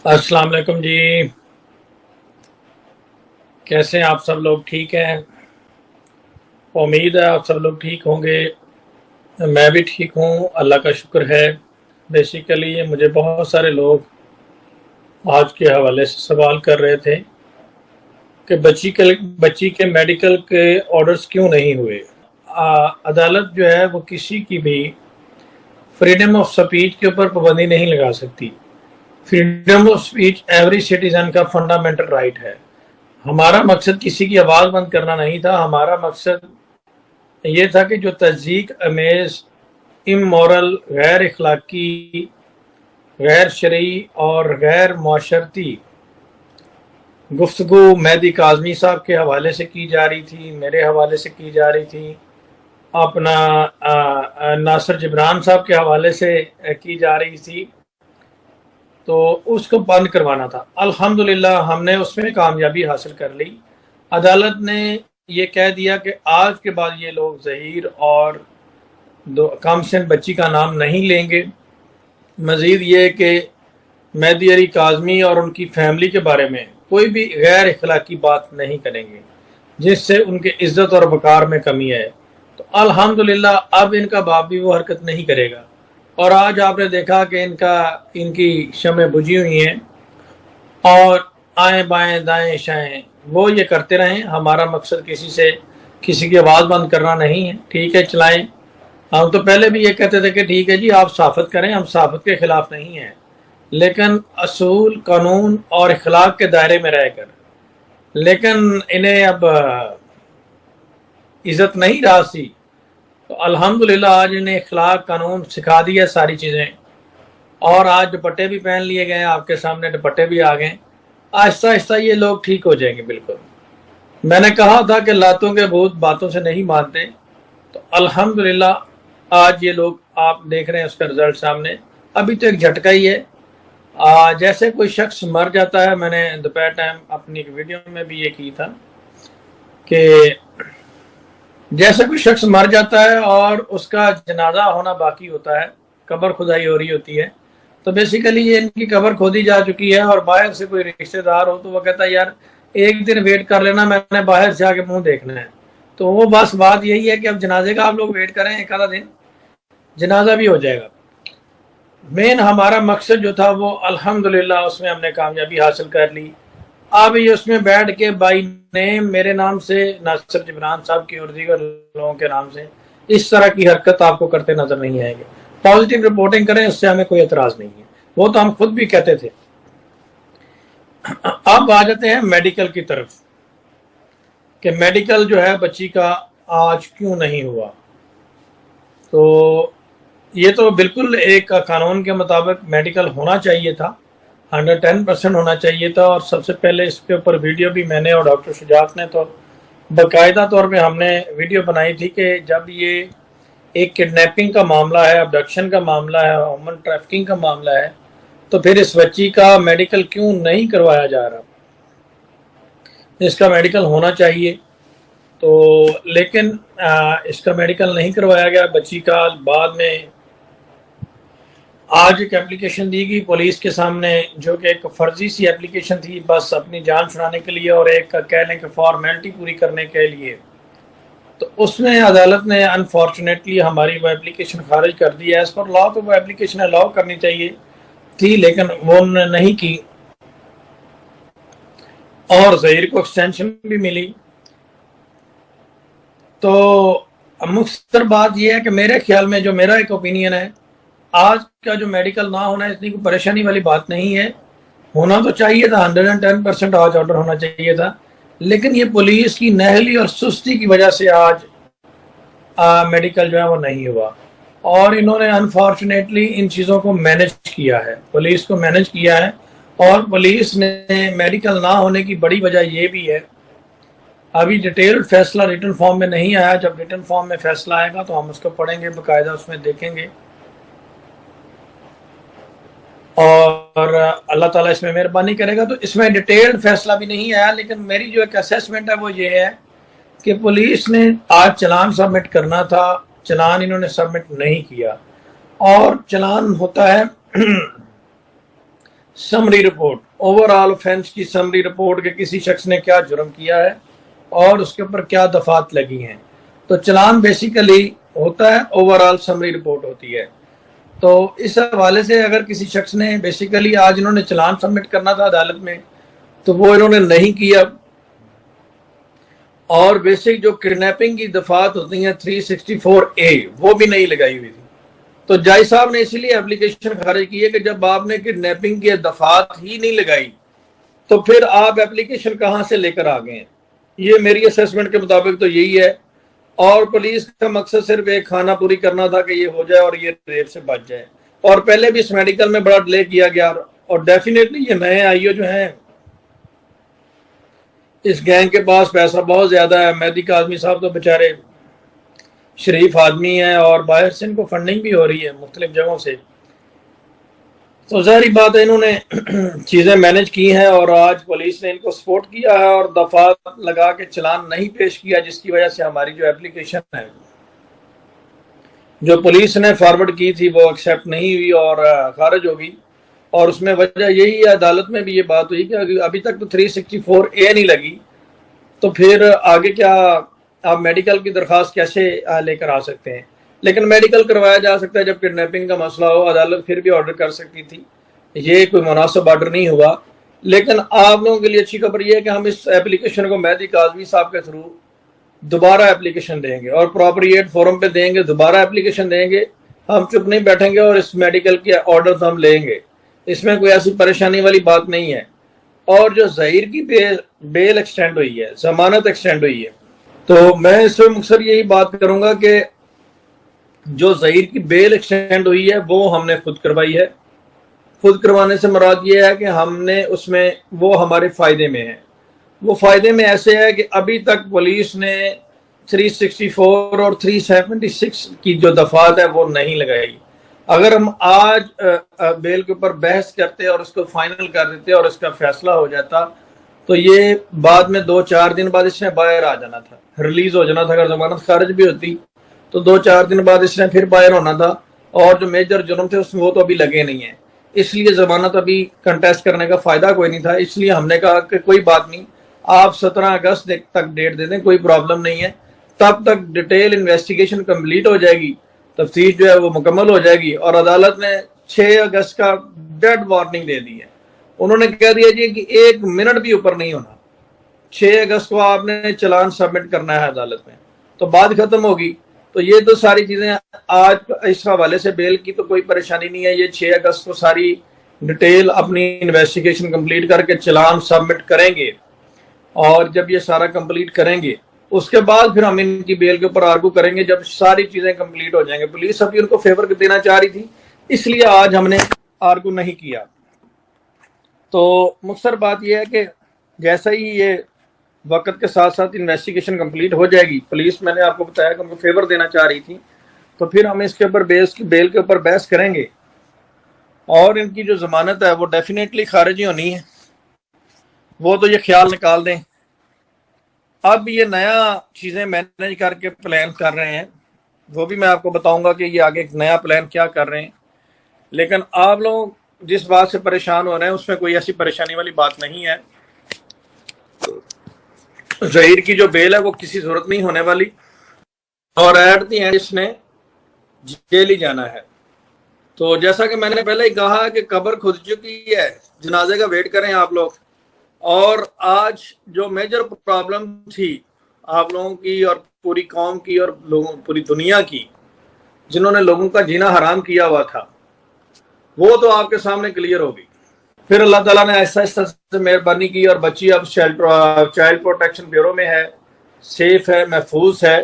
अस्सलाम वालेकुम जी। कैसे हैं आप सब लोग? ठीक हैं? उम्मीद है आप सब लोग ठीक होंगे। मैं भी ठीक हूँ, अल्लाह का शुक्र है। बेसिकली मुझे बहुत सारे लोग आज के हवाले से सवाल कर रहे थे कि बच्ची के मेडिकल के ऑर्डर्स क्यों नहीं हुए। अदालत जो है वो किसी की भी फ्रीडम ऑफ स्पीच के ऊपर पाबंदी नहीं लगा सकती। Freedom of speech every citizen का फंडामेंटल राइट है। हमारा मकसद किसी की आवाज़ बंद करना नहीं था। हमारा मकसद ये था कि जो तज़ीक अमेज़, इमोरल, गैर इखलाकी, गैर शरई और गैर माशरती गुफ्तगू मेहदी काज़मी साहब के हवाले से की जा रही थी, मेरे हवाले से की जा रही थी, अपना नासिर जिब्रान साहब के हवाले से की जा रही थी, तो उसको बंद करवाना था। अल्हम्दुलिल्लाह हमने उसमें कामयाबी हासिल कर ली। अदालत ने ये कह दिया कि आज के बाद ये लोग ज़हीर और कामसिन बच्ची का नाम नहीं लेंगे। मज़ीद ये कि मेहदी अली काज़मी और उनकी फैमिली के बारे में कोई भी गैर इखलाकी बात नहीं करेंगे जिससे उनके इज़्ज़त और वक़ार में कमी है। तो अल्हम्दुलिल्लाह अब इनका बाप भी वो हरकत नहीं करेगा। और आज आपने देखा कि इनकी शमें बुझी हुई हैं और आएँ बाएँ दाएँ शाएँ वो ये करते रहें। हमारा मकसद किसी की आवाज़ बंद करना नहीं है। ठीक है, चलाएं। हम तो पहले भी ये कहते थे कि ठीक है जी आप सहाफ़त करें, हम सहाफ़त के ख़िलाफ़ नहीं हैं, लेकिन असूल, कानून और इखलाक के दायरे में रहकर। लेकिन इन्हें अब इज़्ज़त नहीं रहा सी, तो अल्हम्दुलिल्लाह आज इन्हें इखलाक, कानून सिखा दिया सारी चीज़ें। और आज दुपट्टे भी पहन लिए गए, आपके सामने दुपट्टे भी आ गए। आहिस्ता आहिस्ता ये लोग ठीक हो जाएंगे। बिल्कुल, मैंने कहा था कि लातों के भूत बातों से नहीं मानते, तो अल्हम्दुलिल्लाह आज ये लोग आप देख रहे हैं उसका रिजल्ट सामने। अभी तो एक झटका ही है। जैसे कोई शख्स मर जाता है, मैंने दोपहर टाइम अपनी एक वीडियो में भी ये की था कि जैसे कोई शख्स मर जाता है और उसका जनाजा होना बाकी होता है, कब्र खुदाई हो रही होती है, तो बेसिकली ये इनकी कब्र खोदी जा चुकी है और बाहर से कोई रिश्तेदार हो तो वो कहता है यार एक दिन वेट कर लेना, मैंने बाहर से आके मुंह देखना है। तो वो बस बात यही है कि अब जनाजे का आप लोग वेट करें, एक आधा दिन जनाजा भी हो जाएगा। मेन हमारा मकसद जो था वो अल्हम्दुलिल्लाह उसमें हमने कामयाबी हासिल कर ली। अब ये उसमें बैठ के बाई नेम मेरे नाम से, नासिर जिब्रान साहब की और दीगर लोगों के नाम से इस तरह की हरकत आपको करते नजर नहीं आएंगे। पॉजिटिव रिपोर्टिंग करें, उससे हमें कोई एतराज नहीं है, वो तो हम खुद भी कहते थे। अब आ जाते हैं मेडिकल की तरफ कि मेडिकल जो है बच्ची का आज क्यों नहीं हुआ। तो ये तो बिल्कुल एक कानून के मुताबिक मेडिकल होना चाहिए था, 110% होना चाहिए था। और सबसे पहले इसके ऊपर वीडियो भी मैंने और डॉक्टर शुजात ने तो बाकायदा तौर पे हमने वीडियो बनाई थी कि जब ये एक किडनैपिंग का मामला है, अबडक्शन का मामला है, ह्यूमन ट्रैफिकिंग का मामला है, तो फिर इस बच्ची का मेडिकल क्यों नहीं करवाया जा रहा। इसका मेडिकल होना चाहिए, तो लेकिन इसका मेडिकल नहीं करवाया गया। बच्ची का बाद में आज एक एप्लीकेशन दी गई पुलिस के सामने, जो कि एक फर्जी सी एप्लीकेशन थी, बस अपनी जान छुड़ाने के लिए और एक कह लें कि फॉर्मेलिटी पूरी करने के लिए। तो उसमें अदालत ने अनफॉर्चुनेटली हमारी वो एप्लीकेशन खारिज कर दी है। एज पर लॉ तो वो एप्लीकेशन अलाउ करनी चाहिए थी, लेकिन वो उन्होंने नहीं की और ज़हीर को एक्सटेंशन भी मिली। तो मुख्तर बात यह है कि मेरे ख्याल में, जो मेरा एक ओपिनियन है, आज का जो मेडिकल ना होना इतनी कोई परेशानी वाली बात नहीं है। होना तो चाहिए था, 110% आज ऑर्डर होना चाहिए था, लेकिन ये पुलिस की नहली और सुस्ती की वजह से आज मेडिकल जो है वो नहीं हुआ। और इन्होंने अनफॉर्चुनेटली इन चीज़ों को मैनेज किया है, पुलिस को मैनेज किया है। और पुलिस ने मेडिकल ना होने की बड़ी वजह ये भी है, अभी डिटेल्ड फैसला रिटन फॉर्म में नहीं आया। जब रिटन फॉर्म में फैसला आएगा तो हम उसको पढ़ेंगे, बाकायदा उसमें देखेंगे और अल्लाह ताला इसमें मेहरबानी करेगा। तो इसमें डिटेल्ड फैसला भी नहीं आया, लेकिन मेरी जो एक असेसमेंट है वो ये है कि पुलिस ने आज चलान सबमिट करना था, चलान इन्होंने सबमिट नहीं किया। और चलान होता है समरी रिपोर्ट, ओवरऑल ऑफेंस की समरी रिपोर्ट के किसी शख्स ने क्या जुर्म किया है और उसके ऊपर क्या दफात लगी हैं। तो चलान बेसिकली होता है, ओवरऑल समरी रिपोर्ट होती है। तो इस हवाले से अगर किसी शख्स ने बेसिकली आज इन्होंने चलान सबमिट करना था अदालत में, तो वो इन्होंने नहीं किया, और बेसिक जो किडनैपिंग की दफात होती हैं 364A वो भी नहीं लगाई हुई थी। तो जज साहब ने इसीलिए एप्लीकेशन खारिज की है कि जब आपने किडनैपिंग की दफात ही नहीं लगाई तो फिर आप एप्लीकेशन कहां से लेकर आ गए हैं। ये मेरी असेसमेंट के मुताबिक तो यही है, और पुलिस का मकसद सिर्फ एक खाना पूरी करना था कि ये हो जाए और ये रेप से बच जाए। और पहले भी इस मेडिकल में बड़ा डिले किया गया, और डेफिनेटली ये नए आईओ जो हैं इस गैंग के पास पैसा बहुत ज्यादा है। मेहदी काज़मी साहब तो बेचारे शरीफ आदमी है और बाहर से इनको फंडिंग भी हो रही है मुख्तलिफ जगहों से। तो ज़ाहिर बात है इन्होंने चीज़ें मैनेज की हैं और आज पुलिस ने इनको सपोर्ट किया है और दफात लगा के चलान नहीं पेश किया, जिसकी वजह से हमारी जो एप्लीकेशन है जो पुलिस ने फॉरवर्ड की थी वो एक्सेप्ट नहीं हुई और खारिज हो गई। और उसमें वजह यही है, अदालत में भी ये बात हुई कि अभी तक तो 364A नहीं लगी, तो फिर आगे क्या आप मेडिकल की दरख्वास्त कैसे लेकर आ सकते हैं। लेकिन मेडिकल करवाया जा सकता है, जब किडनैपिंग का मसला हो अदालत फिर भी ऑर्डर कर सकती थी, ये कोई मुनासिब ऑर्डर नहीं हुआ। लेकिन आप लोगों के लिए अच्छी खबर ये है कि हम इस एप्लीकेशन को मेहदी काज़मी साहब के थ्रू दोबारा एप्लीकेशन देंगे और अप्रोप्रिएट फोरम पे देंगे, दोबारा एप्लीकेशन देंगे। हम चुप नहीं बैठेंगे और इस मेडिकल के ऑर्डर हम लेंगे, इसमें कोई ऐसी परेशानी वाली बात नहीं है। और जो ज़हीर की बेल एक्सटेंड हुई है, जमानत एक्सटेंड हुई है, तो मैं इसमें मुख्तसर यही बात करूंगा कि जो ज़हीर की बेल एक्सटेंड हुई है वो हमने खुद करवाई है। खुद करवाने से मुराद ये है कि हमने उसमें वो हमारे फ़ायदे में है। वो फ़ायदे में ऐसे है कि अभी तक पुलिस ने 364 और 376 की जो दफात है वो नहीं लगाई। अगर हम आज बेल के ऊपर बहस करते और उसको फाइनल कर देते और इसका फैसला हो जाता, तो ये बाद में 2-4 दिन बाद इसने बाहर आ जाना था, रिलीज हो जाना था। अगर जमानत खारिज भी होती तो 2-4 दिन बाद इसने फिर बाहर होना था, और जो मेजर जुर्म थे उसमें वो तो अभी लगे नहीं है, इसलिए जमानत अभी कंटेस्ट करने का फायदा कोई नहीं था। इसलिए हमने कहा कि कोई बात नहीं, आप 17 अगस्त तक डेट दे दें, कोई प्रॉब्लम नहीं है। तब तक डिटेल इन्वेस्टिगेशन कंप्लीट हो जाएगी, तफ्तीश जो है वो मुकम्मल हो जाएगी। और अदालत ने 6 अगस्त का डेड वार्निंग दे दी है। उन्होंने कह दिया जी कि 1 मिनट भी ऊपर नहीं होना, 6 अगस्त को आपने चलान सबमिट करना है अदालत में, तो बात खत्म होगी। तो ये तो सारी चीजें आज इस हवाले से बेल की तो कोई परेशानी नहीं है। ये 6 अगस्त को सारी डिटेल अपनी इन्वेस्टिगेशन कंप्लीट करके चलान सबमिट करेंगे, और जब ये सारा कंप्लीट करेंगे उसके बाद फिर हम इनकी बेल के ऊपर आर्गू करेंगे, जब सारी चीजें कंप्लीट हो जाएंगे। पुलिस अभी उनको फेवर देना चाह रही थी, इसलिए आज हमने आर्गू नहीं किया। तो मुख्तसर बात यह है कि जैसा ही ये वक्त के साथ साथ इन्वेस्टिगेशन कंप्लीट हो जाएगी, पुलिस मैंने आपको बताया कि उनको फेवर देना चाह रही थी, तो फिर हम इसके ऊपर बेल के ऊपर बहस करेंगे और इनकी जो जमानत है वो डेफिनेटली खारिज होनी है, वो तो ये ख्याल निकाल दें। अब ये नया चीज़ें मैनेज करके प्लान कर रहे हैं, वो भी मैं आपको बताऊंगा कि ये आगे नया प्लान क्या कर रहे हैं। लेकिन आप लोग जिस बात से परेशान हो रहे हैं उसमें कोई ऐसी परेशानी वाली बात नहीं है। ज़हीर की जो बेल है वो किसी जरूरत नहीं होने वाली, और एट दी एंड इसने जेल ही जाना है। तो जैसा कि मैंने पहले ही कहा कि कब्र खुद चुकी है, जनाजे का वेट करें आप लोग। और आज जो मेजर प्रॉब्लम थी आप लोगों की और पूरी कौम की और पूरी दुनिया की, जिन्होंने लोगों का जीना हराम किया हुआ था, वो तो आपके सामने क्लियर होगी। फिर अल्लाह ताला ने ऐसा से मेहरबानी की और बच्ची अब चाइल्ड प्रोटेक्शन ब्यूरो में है, सेफ है, महफूज है।